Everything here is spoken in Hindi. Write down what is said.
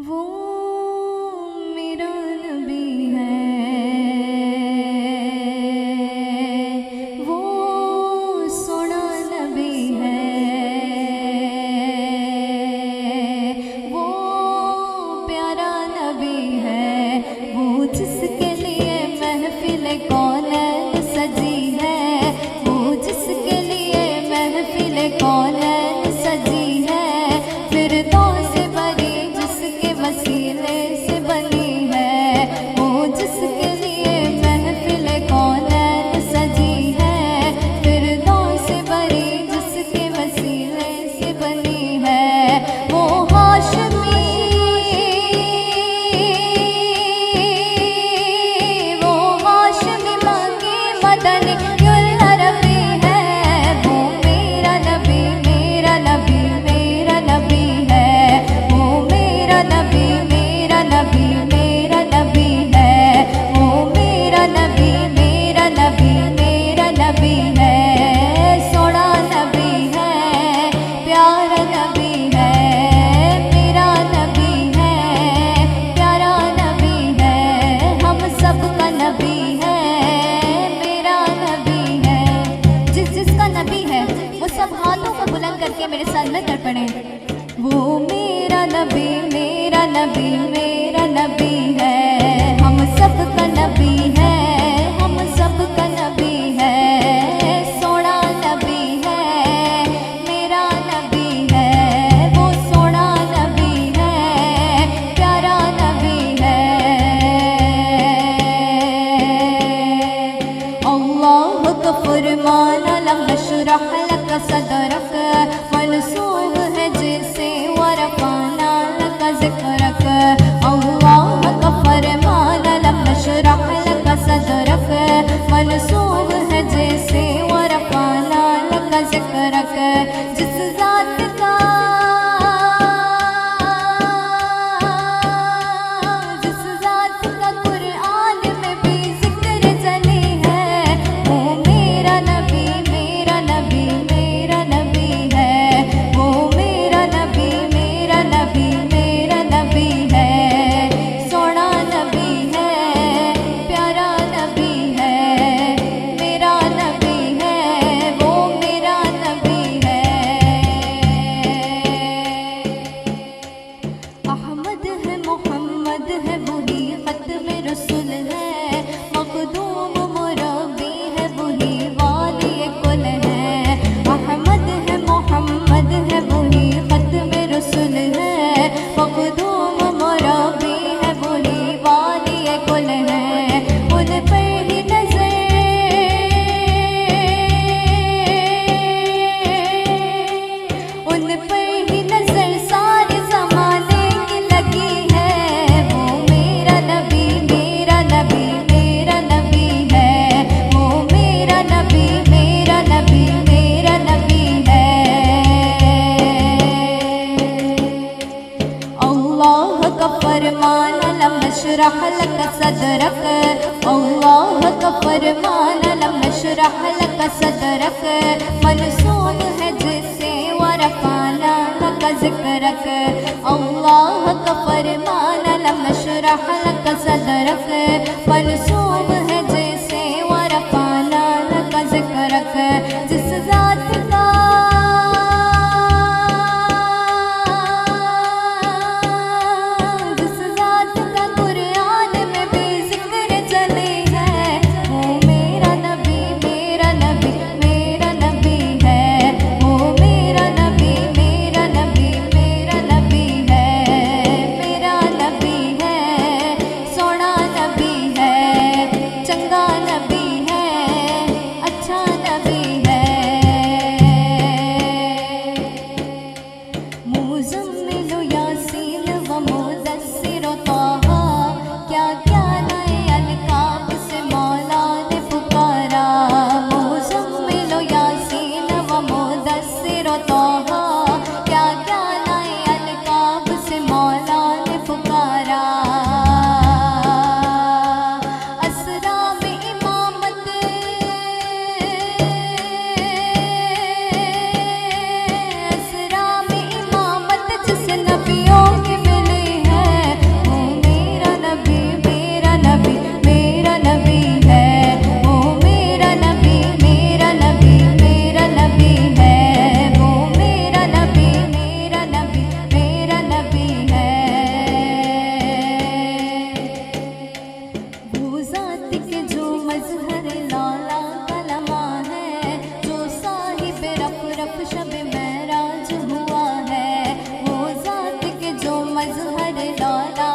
वो मेरा नबी है, वो सोना नबी है, वो प्यारा नबी है, वो जिसके लिए महफिल कौनैन सजी है, वो जिसके लिए महफिल कौनैन सजी है, फिरदौस बरी जिसके वसीले से बनी है, वो जिसके लिए महफिल कौनैन सजी है, फिरदौस बरी जिसके वसीले से बनी है, वो हाशमी, वो हाशमी मांगी मदनी अरबी है, वो मेरा नबी मेरा नबी मेरा नबी है, वो मेरा नबी मेरा नबी मेरा नबी है, वो मेरा नबी मेरा नबी मेरा नबी है, सोना नबी है, प्यारा नबी है, मेरा नबी है, प्यारा नबी है, हम सबका नबी है, मेरा नबी है। जिसका नबी है वो सब हाथों को बुलंद करके मेरे साथ में तड़पड़े। वो मेरा नबी मेरा नबी मेरा नबी है, हम सबका नबी है, हम सबका नबी है, सोना नबी है, मेरा नबी है, वो सोना नबी है, प्यारा नबी है। अल्लाह का फरमान लम नशरह लक सदरक, मनसूब है जिसे वरफ़अना लक ज़िक्रक। अल्लाह का फरमान लम नशरह लक सदरक, मनसूब है जिसे वरफ़अना लक ज़िक्रक। जिस ज़ात का कुरान में भी ज़िक्र जली है, वो मेरा नबी मेरा नबी मेरा नबी है, वो मेरा नबी मेरा नबी मेरा नबी है, सोना नबी है, प्यारा नबी है, मेरा नबी है, वो मेरा नबी है। अहमद है मोहम्मद है वही खत्म रसूल है, मखदूम मुरब्बी है वही वाली कुल है। अहमद है मोहम्मद है वही खत्म रसूल है, मखदूम मुरब्बी है वही वाली कुल है। उन पर ही नजर, उन पर ही नजर सारे ज़माने की लगी है, वो मेरा नबी मेरा नबी मेरा नबी है, वो मेरा नबी मेरा नबी मेरा नबी है। अल्लाह का फरमान लम नशरह लक सदरक, अल्लाह का फरमान लम नशरह लक सदरक, मनसूब है जिसे वरफ़अना लक ज़िक्रक। अल्लाह का फरमान लम नशरह लक सदरक, मनसूब है जिसे वरफ़अना लक ज़िक्रक। जिस ज़ात का कुरान में भी ज़िक्र जली है, वो मेरा नबी मेरा नबी मेरा नबी है, वो मेरा नबी मेरा नबी मेरा नबी है, मजहर लौला